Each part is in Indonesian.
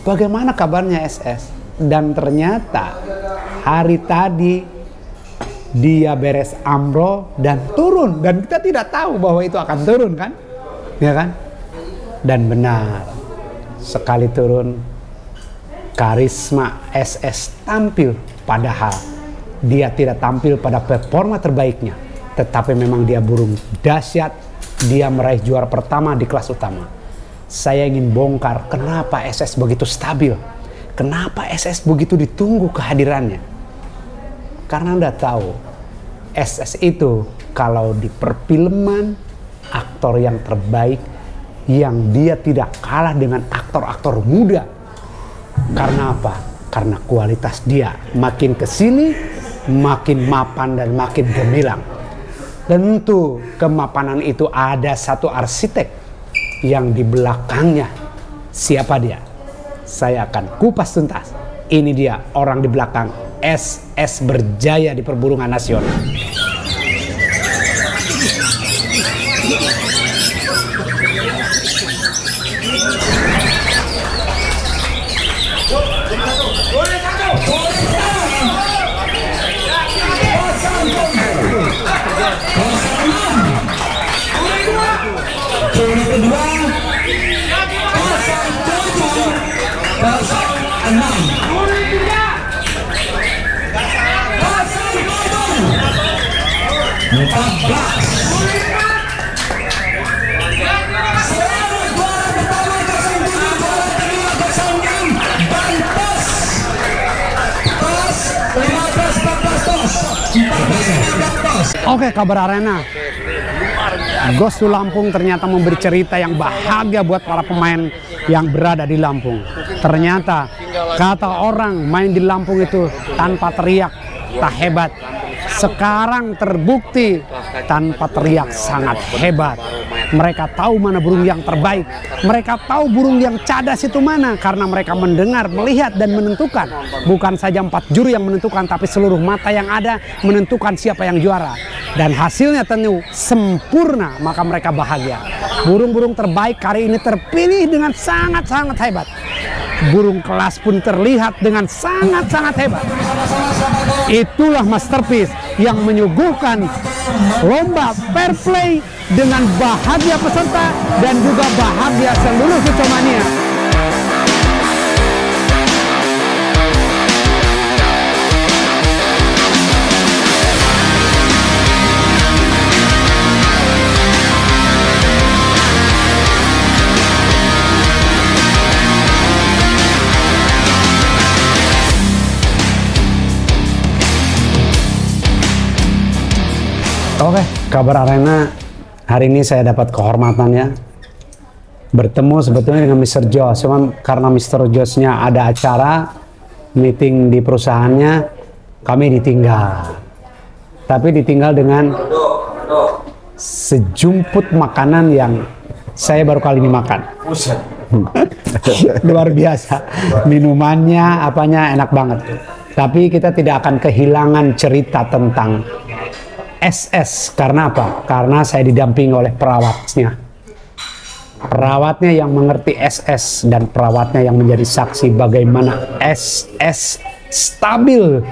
bagaimana kabarnya SS? Dan ternyata hari tadi dia beres umroh dan turun, dan kita tidak tahu bahwa itu akan turun kan, ya kan? Dan benar, sekali turun karisma SS tampil, padahal dia tidak tampil pada performa terbaiknya, tetapi memang dia burung dahsyat. Dia meraih juara pertama di kelas utama. Saya ingin bongkar kenapa SS begitu stabil, kenapa SS begitu ditunggu kehadirannya. Karena Anda tahu, SS itu kalau di perfilman aktor yang terbaik, yang dia tidak kalah dengan aktor-aktor muda. Karena apa? Karena kualitas dia makin kesini makin mapan dan makin gemilang. Tentu kemapanan itu ada satu arsitek yang di belakangnya. Siapa dia? Saya akan kupas tuntas. Ini dia orang di belakang SS berjaya di perburungan nasional. Oke, kabar arena. Ghost to Lampung ternyata memberi cerita yang bahagia buat para pemain yang berada di Lampung. Ternyata kata orang main di Lampung itu tanpa teriak tak hebat. Sekarang terbukti tanpa teriak sangat hebat. Mereka tahu mana burung yang terbaik. Mereka tahu burung yang cadas itu mana, karena mereka mendengar, melihat, dan menentukan. Bukan saja 4 juri yang menentukan, tapi seluruh mata yang ada menentukan siapa yang juara. Dan hasilnya tentu sempurna, maka mereka bahagia. Burung-burung terbaik hari ini terpilih dengan sangat-sangat hebat. Burung kelas pun terlihat dengan sangat-sangat hebat. Itulah masterpiece yang menyuguhkan lomba fair play dengan bahagia peserta dan juga bahagia seluruh Kecomania. Oke, kabar arena hari ini saya dapat kehormatan ya bertemu sebetulnya dengan Mr. Jos, cuman karena Mr. Josnya ada acara meeting di perusahaannya, kami ditinggal. Tapi ditinggal dengan sejumput makanan yang saya baru kali ini makan. Luar biasa, minumannya apanya enak banget. Tapi kita tidak akan kehilangan cerita tentang SS. Karena apa? Karena saya didampingi oleh perawatnya. Perawatnya yang mengerti SS dan perawatnya yang menjadi saksi bagaimana SS stabil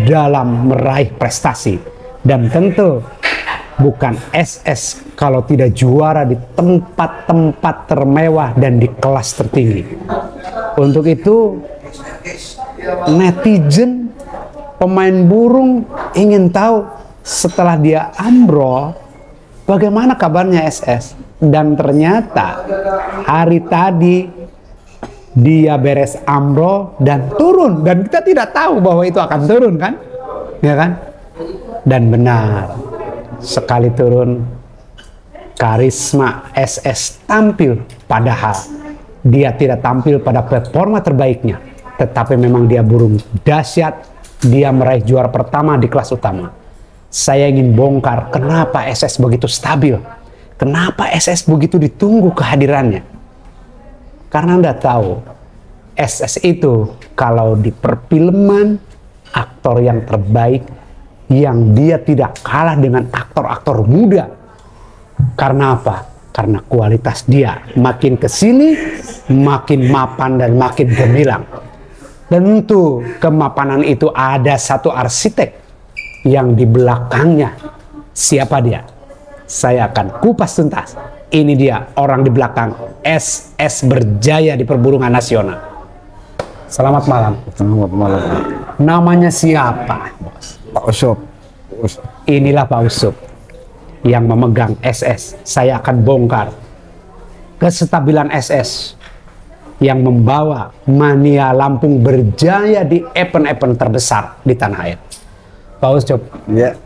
dalam meraih prestasi. Dan tentu bukan SS kalau tidak juara di tempat-tempat termewah dan di kelas tertinggi. Untuk itu netizen, pemain burung ingin tahu setelah dia umroh, bagaimana kabarnya SS? Dan ternyata hari tadi dia beres umroh dan turun, dan kita tidak tahu bahwa itu akan turun kan, ya kan? Dan benar, sekali turun karisma SS tampil, padahal dia tidak tampil pada performa terbaiknya, tetapi memang dia burung dahsyat. Dia meraih juara pertama di kelas utama. Saya ingin bongkar kenapa SS begitu stabil, kenapa SS begitu ditunggu kehadirannya. Karena Anda tahu, SS itu kalau di perfilman aktor yang terbaik, yang dia tidak kalah dengan aktor-aktor muda. Karena apa? Karena kualitas dia makin kesini, makin mapan dan makin gemilang. Tentu kemapanan itu ada satu arsitek yang di belakangnya. Siapa dia? Saya akan kupas tuntas. Ini dia orang di belakang SS berjaya di perburungan nasional. Selamat malam. Selamat malam. Namanya siapa, Bos? Pak Usop. Inilah Pak Usop yang memegang SS. Saya akan bongkar kestabilan SS yang membawa Mania Lampung berjaya di event-event terbesar di tanah air. Pak Usop, Ya.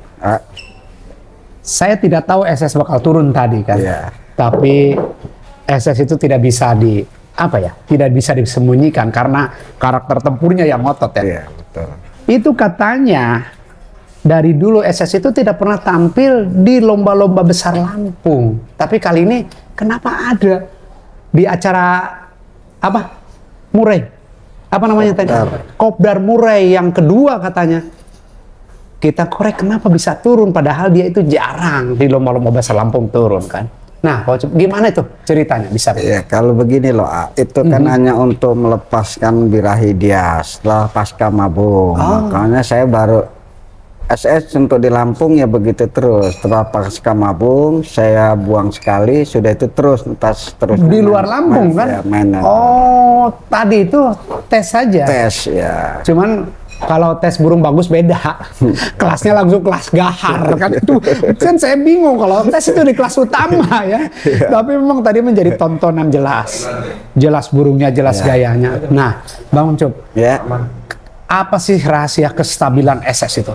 saya tidak tahu SS bakal turun tadi kan, Ya. tapi SS itu tidak bisa tidak bisa disembunyikan karena karakter tempurnya yang ngotot ya. Iya, betul. Itu katanya dari dulu SS itu tidak pernah tampil di lomba-lomba besar Lampung. Tapi kali ini kenapa ada di acara apa? Murai. Apa namanya tadi? Kopdar Murai yang kedua katanya. Kita korek kenapa bisa turun padahal dia itu jarang di lomba-lomba besar Lampung turun kan. Nah, gimana itu ceritanya bisa? Ya, kalau begini loh, itu kan hanya untuk melepaskan birahi dia setelah pasca mabung. Makanya saya baru SS untuk di Lampung ya begitu terus. Setelah pasca mabung saya buang sekali, sudah itu terus di luar Lampung kan? Ya, oh, tadi itu tes saja. Tes ya. Cuman kalau tes burung bagus beda. Kelasnya langsung kelas gahar kan itu. Kan saya bingung kalau tes itu di kelas utama ya. Tapi memang tadi menjadi tontonan jelas. Jelas burungnya, jelas gayanya. Nah, Bang Ucup. Ya. Apa sih rahasia kestabilan SS itu?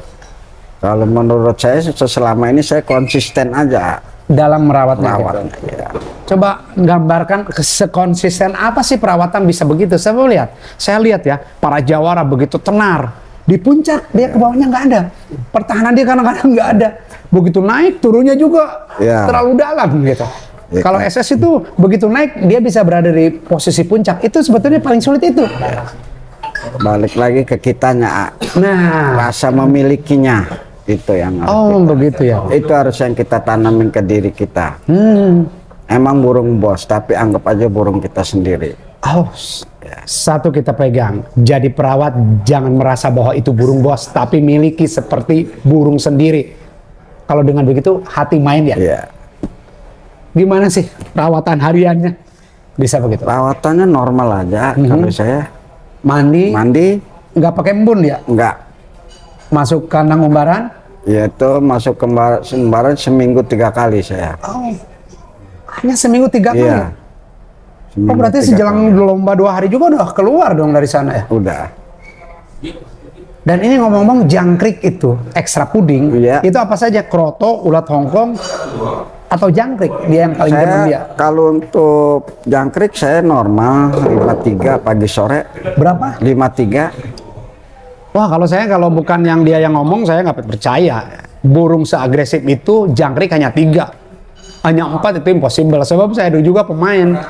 Kalau menurut saya selama ini saya konsisten aja dalam merawatnya. Gitu. Ya. Coba gambarkan sekonsisten apa sih perawatan bisa begitu. Saya lihat ya, para jawara begitu tenar. Di puncak dia ke bawahnya nggak ada. Pertahanan dia kadang-kadang nggak ada. Begitu naik turunnya juga terlalu dalam gitu. Ya, kalau SS itu begitu naik dia bisa berada di posisi puncak. Itu sebetulnya paling sulit itu. Balik lagi ke kitanya. Nah, rasa memilikinya. Itu yang begitu ya. Itu harus yang kita tanamin ke diri kita. Emang burung bos, tapi anggap aja burung kita sendiri. Satu kita pegang. Jadi perawat jangan merasa bahwa itu burung bos, tapi miliki seperti burung sendiri. Kalau dengan begitu hati main ya. Iya. Gimana sih perawatan hariannya? Bisa begitu? Perawatannya normal aja. Kalau saya mandi, nggak pakai embun ya? Nggak. Masuk kandang umbaran? Ya itu masuk ke umbaran seminggu 3 kali saya. Hanya seminggu 3 kali? Iya. Berarti sejelang lomba 2 hari juga udah keluar dong dari sana ya? Udah. Dan ini ngomong-ngomong jangkrik itu, ekstra puding, itu apa saja? Kroto, ulat Hongkong, atau jangkrik? Dia yang paling demen dia? Kalau untuk jangkrik saya normal 53 pagi sore. Berapa? 53. Wah, kalau bukan yang dia yang ngomong, saya nggak percaya. Burung seagresif itu jangkrik hanya 3. Hanya 4 itu impossible. Sebab saya ada juga pemain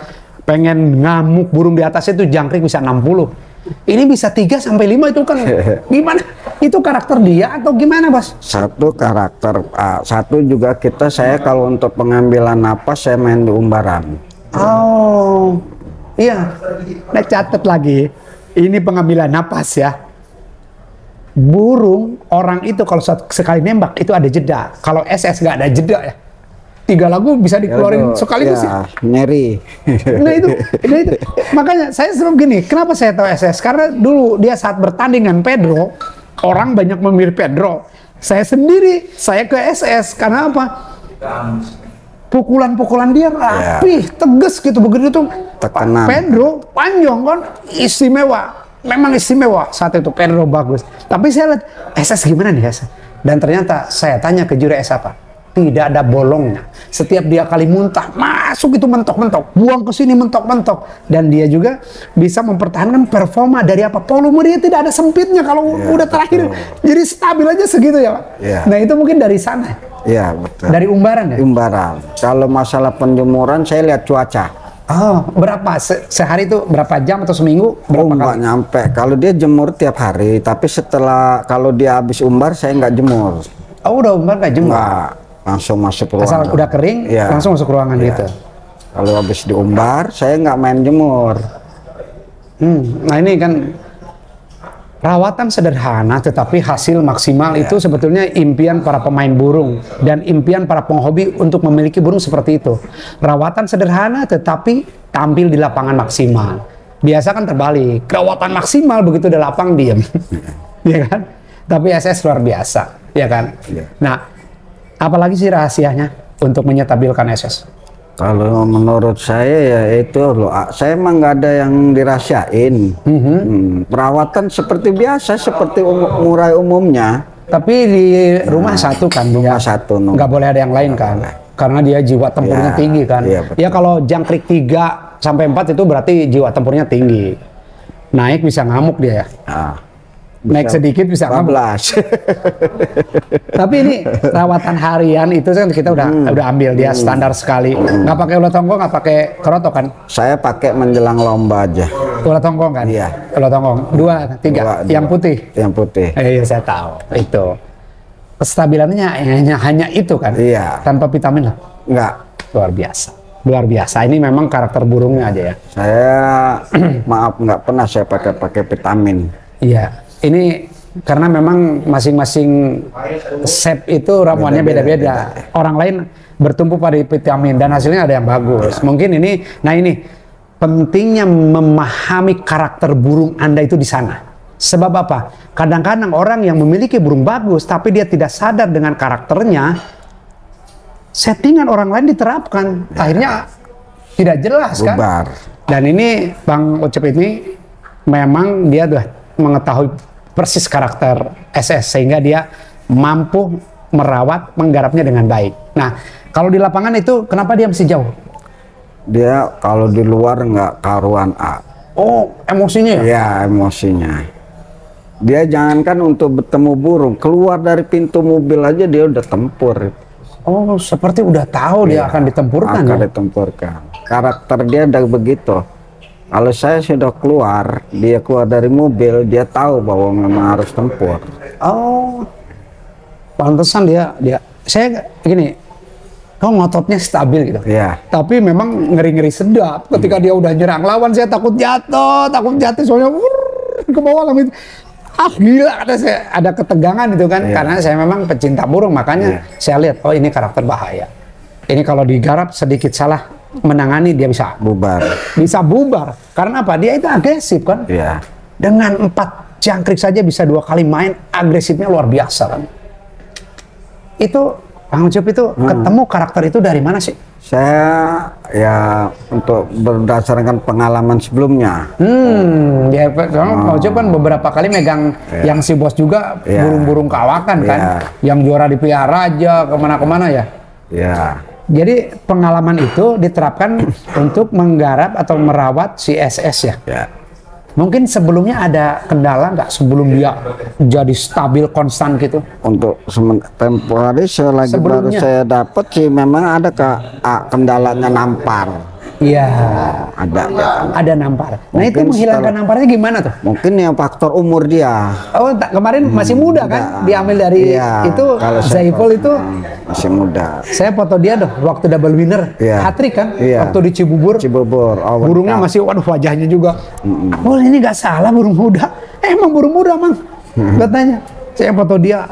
pengen ngamuk burung di atas itu jangkrik bisa 60. Ini bisa 3-5 itu kan gimana? Itu karakter dia atau gimana, Bos? Satu karakter, satu juga saya kalau untuk pengambilan napas saya main di umbaran. Iya. Nah, catat lagi. Ini pengambilan napas ya. Burung orang itu kalau sekali nembak itu ada jeda. Kalau SS nggak ada jeda ya. 3 lagu bisa dikeluarin sekaligus ya. Nyeri. Nah itu. Makanya saya selalu gini. Kenapa saya tahu SS? Karena dulu dia saat bertanding dengan Pedro, orang banyak memilih Pedro. Saya sendiri, saya ke SS. Karena apa? Pukulan-pukulan dia rapih, tegas gitu. Begitu tuh. Tekanan. Pedro panjang kan, istimewa. Memang istimewa saat itu Pedro bagus. Tapi saya lihat SS gimana nih SS? Dan ternyata saya tanya ke juri SS apa? Tidak ada bolongnya. Setiap dia kali muntah masuk itu mentok-mentok, buang ke sini mentok-mentok. Dan dia juga bisa mempertahankan performa dari apa? Volume dia tidak ada sempitnya kalau udah terakhir. Jadi stabil aja segitu ya Pak. Nah itu mungkin dari sana. Iya betul. Dari umbaran ya? Umbaran. Kalau masalah penjemuran saya lihat cuaca. Berapa? Sehari itu berapa jam atau seminggu? Nggak nyampe. Kalau dia jemur tiap hari, tapi kalau dia habis umbar saya nggak jemur. Udah umbar nggak jemur? Nggak, langsung masuk ruangan. Asal udah kering, langsung masuk ruangan gitu. Kalau habis diumbar, saya nggak main jemur. Nah ini kan rawatan sederhana tetapi hasil maksimal itu sebetulnya impian para pemain burung dan impian para penghobi untuk memiliki burung seperti itu. Rawatan sederhana tetapi tampil di lapangan maksimal. Biasa kan terbalik, rawatan maksimal begitu di lapang diam. Ya kan? Tapi SS luar biasa, ya kan? Nah, apalagi sih rahasianya untuk menyetabilkan SS? Kalau menurut saya ya itu loh, saya emang nggak ada yang dirahasiain. Perawatan seperti biasa, seperti murai umumnya. Tapi di rumah satu kan, rumah satu, nggak boleh ada yang lain kan, karena dia jiwa tempurnya tinggi kan. Ya kalau jangkrik 3 sampai 4 itu berarti jiwa tempurnya tinggi. Naik bisa ngamuk dia ya. Naik sedikit bisa 15. Tapi ini rawatan harian itu kan kita udah ambil dia standar sekali. Nggak pakai ulat tonggong, nggak pakai kerotok kan? Saya pakai menjelang lomba aja. Ulat tonggong kan? Iya. Ulat tonggong 2, 3. Yang putih. Yang putih. Iya saya tahu itu. Kestabilannya hanya itu kan? Iya. Tanpa vitamin lah? Nggak. Luar biasa. Luar biasa. Ini memang karakter burungnya aja ya. Saya maaf nggak pernah saya pakai vitamin. Iya. Ini karena memang masing-masing sep itu ramuannya beda-beda. Orang lain bertumpu pada vitamin dan hasilnya ada yang bagus. Mungkin ini, nah ini pentingnya memahami karakter burung Anda itu di sana. Sebab apa? Kadang-kadang orang yang memiliki burung bagus tapi dia tidak sadar dengan karakternya, settingan orang lain diterapkan. Akhirnya tidak jelas kan? Dan ini Bang Ucep ini memang dia udah mengetahui persis karakter SS sehingga dia mampu merawat, menggarapnya dengan baik. Nah, kalau di lapangan itu kenapa dia mesti jauh? Dia kalau di luar nggak karuan. Oh, emosinya ya? Ya, emosinya. Dia jangankan untuk bertemu burung, keluar dari pintu mobil aja dia udah tempur. Oh, seperti udah tahu dia akan ditempurkan. Akan ditempurkan. Karakter dia udah begitu. Kalau saya sudah keluar, dia keluar dari mobil, dia tahu bahwa memang harus tempur. Oh, pantesan dia. Saya gini, kau ngototnya stabil gitu. Iya. Tapi memang ngeri-ngeri sedap. Ketika dia udah nyerang lawan, saya takut jatuh soalnya ke bawah lah. Gila, ada ketegangan itu kan. Karena saya memang pecinta burung, makanya saya lihat, oh ini karakter bahaya. Ini kalau digarap sedikit salah menangani dia bisa bubar. Karena apa? Dia itu agresif kan? Iya. Dengan 4 jangkrik saja bisa 2 kali main, agresifnya luar biasa kan? Itu Bang Ucup itu ketemu karakter itu dari mana sih? Saya ya untuk berdasarkan pengalaman sebelumnya. Ya Bang Ucup kan beberapa kali megang yang si bos juga burung-burung kawakan kan? Yang juara di Piara aja kemana-kemana ya? Iya. Jadi pengalaman itu diterapkan untuk menggarap atau merawat si SS ya. Mungkin sebelumnya ada kendala nggak sebelum dia jadi stabil konstan gitu? Untuk tempo hari selagi baru saya dapat sih memang ada kendalanya nampar. Iya. Ada. Ada nampar. Nah Mungkin itu menghilangkan namparnya gimana tuh? Mungkin yang faktor umur dia. Oh kemarin masih muda kan? Diambil dari itu Zaiful itu masih muda. Saya foto dia tuh waktu double winner, hat-trick kan? Waktu di Cibubur. Burungnya masih, waduh wajahnya juga. Oh ini nggak salah burung muda. Emang burung muda mang. Katanya. Saya foto dia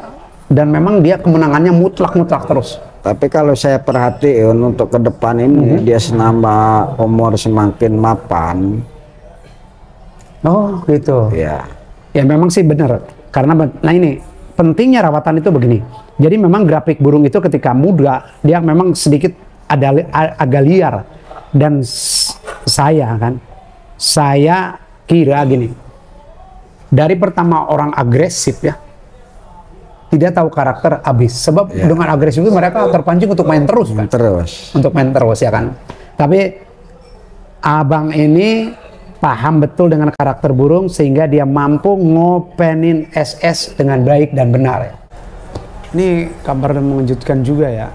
dan memang dia kemenangannya mutlak terus. Tapi kalau saya perhatiin untuk ke depan ini dia senambah umur semakin mapan. Oh gitu. Ya. Ya memang sih benar. Karena nah ini pentingnya rawatan itu begini. Jadi memang grafik burung itu ketika muda dia memang sedikit agak liar. Dan saya kira gini. Dari pertama orang agresif ya. Tidak tahu karakter habis. Sebab dengan agresif itu mereka terpancing untuk main terus kan? Untuk main terus ya kan. Tapi abang ini paham betul dengan karakter burung sehingga dia mampu ngopenin SS dengan baik dan benar ya. Ini kabar mengejutkan juga ya.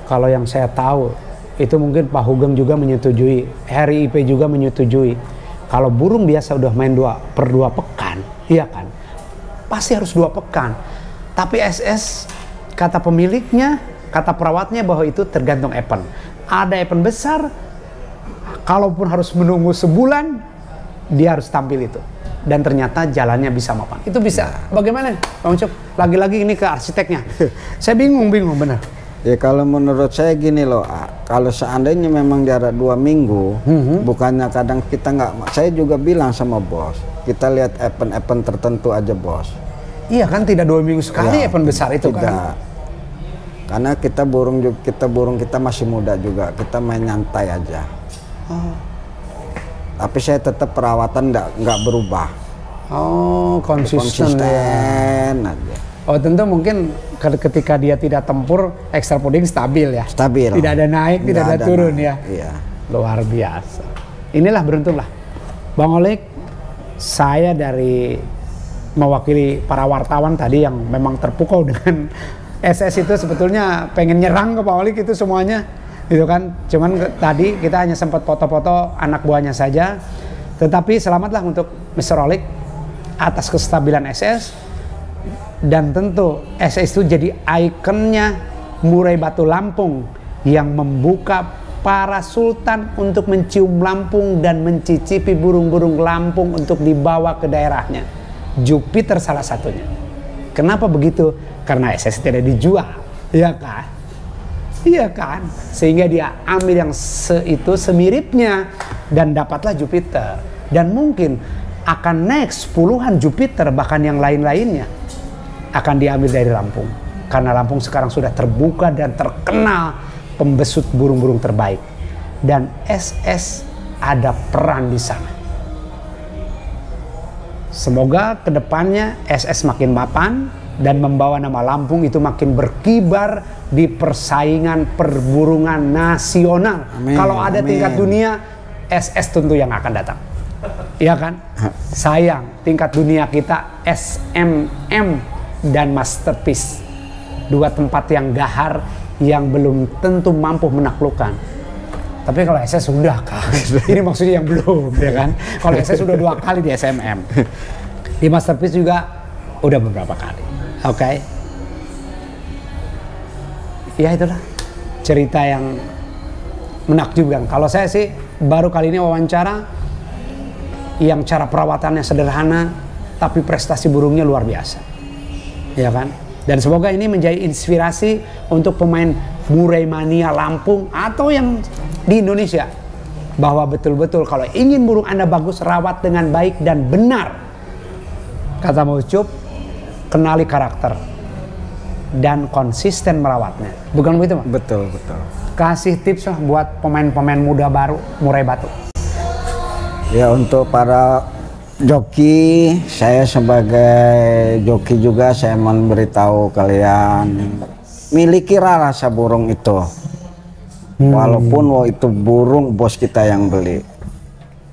Kalau yang saya tahu itu mungkin Pak Hugeng juga menyetujui, Harry IP juga menyetujui. Kalau burung biasa udah main 2 per 2 pekan, iya kan? Pasti harus 2 pekan. Tapi SS, kata pemiliknya, kata perawatnya bahwa itu tergantung event. Ada event besar, kalaupun harus menunggu sebulan, dia harus tampil itu. Dan ternyata jalannya bisa mapan. Itu bisa. Bagaimana, Bang Ucup? Lagi-lagi ini ke arsiteknya. Saya bingung benar. Ya kalau menurut saya gini loh, kalau seandainya memang jarak 2 minggu, bukannya kadang kita nggak, saya juga bilang sama bos, kita lihat event-event tertentu aja bos. Iya kan, tidak 2 minggu sekali ya, event besar itu tidak. kan. Karena kita kita masih muda juga, kita main nyantai aja. Tapi saya tetap perawatan nggak berubah. Oh, konsisten aja. Oh, tentu mungkin ketika dia tidak tempur, extra puding stabil ya. Stabil. Tidak ada naik, tidak ada turun ya. Iya. Luar biasa. Inilah beruntunglah. Bang Olik, saya dari mewakili para wartawan tadi yang memang terpukau dengan SS itu, sebetulnya pengen nyerang ke Pak Olik itu semuanya. Gitu kan. Cuman tadi kita hanya sempat foto-foto anak buahnya saja. Tetapi selamatlah untuk Mr. Olik atas kestabilan SS. Dan tentu SS itu jadi ikonnya murai batu Lampung yang membuka para sultan untuk mencium Lampung dan mencicipi burung-burung Lampung untuk dibawa ke daerahnya. Jupiter salah satunya. Kenapa begitu? Karena SS tidak dijual, ya kan? Iya kan? Sehingga dia ambil yang semiripnya dan dapatlah Jupiter. Dan mungkin akan next puluhan Jupiter bahkan yang lain-lainnya akan diambil dari Lampung, karena Lampung sekarang sudah terbuka dan terkenal pembesut burung-burung terbaik, dan SS ada peran di sana. Semoga kedepannya SS makin mapan dan membawa nama Lampung itu makin berkibar di persaingan perburungan nasional. Amin, kalau ada tingkat dunia, SS tentu yang akan datang. Iya kan? Sayang tingkat dunia kita SMM dan Masterpiece, 2 tempat yang gahar yang belum tentu mampu menaklukkan. Tapi kalau SS sudah kan, ini maksudnya yang belum, ya kan? Kalau SS sudah 2 kali di SMM, di Masterpiece juga udah beberapa kali. Oke. Ya itulah cerita yang menakjubkan. Kalau saya sih baru kali ini wawancara yang cara perawatannya sederhana, tapi prestasi burungnya luar biasa. Ya kan? Dan semoga ini menjadi inspirasi untuk pemain murai mania Lampung atau yang di Indonesia, bahwa betul-betul kalau ingin burung Anda bagus, rawat dengan baik dan benar. Kata Mas Ucup, kenali karakter dan konsisten merawatnya. Bukan begitu, Mas? Betul. Kasih tips lah buat pemain-pemain muda baru murai batu. Ya, untuk para joki, saya sebagai joki juga saya memberitahu kalian, miliki rasa burung itu. Walaupun itu burung bos kita yang beli.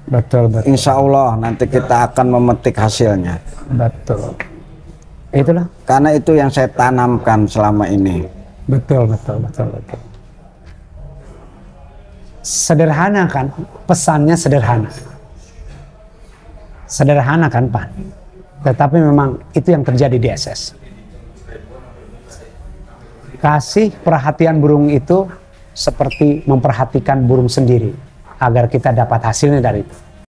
Betul. Insya Allah nanti kita akan memetik hasilnya. Betul. Itulah. Karena itu yang saya tanamkan selama ini. Betul. Sederhana kan? Pesannya sederhana. Sederhana kan Pak, tetapi memang itu yang terjadi di SS. Kasih perhatian burung itu seperti memperhatikan burung sendiri, agar kita dapat hasilnya dari itu.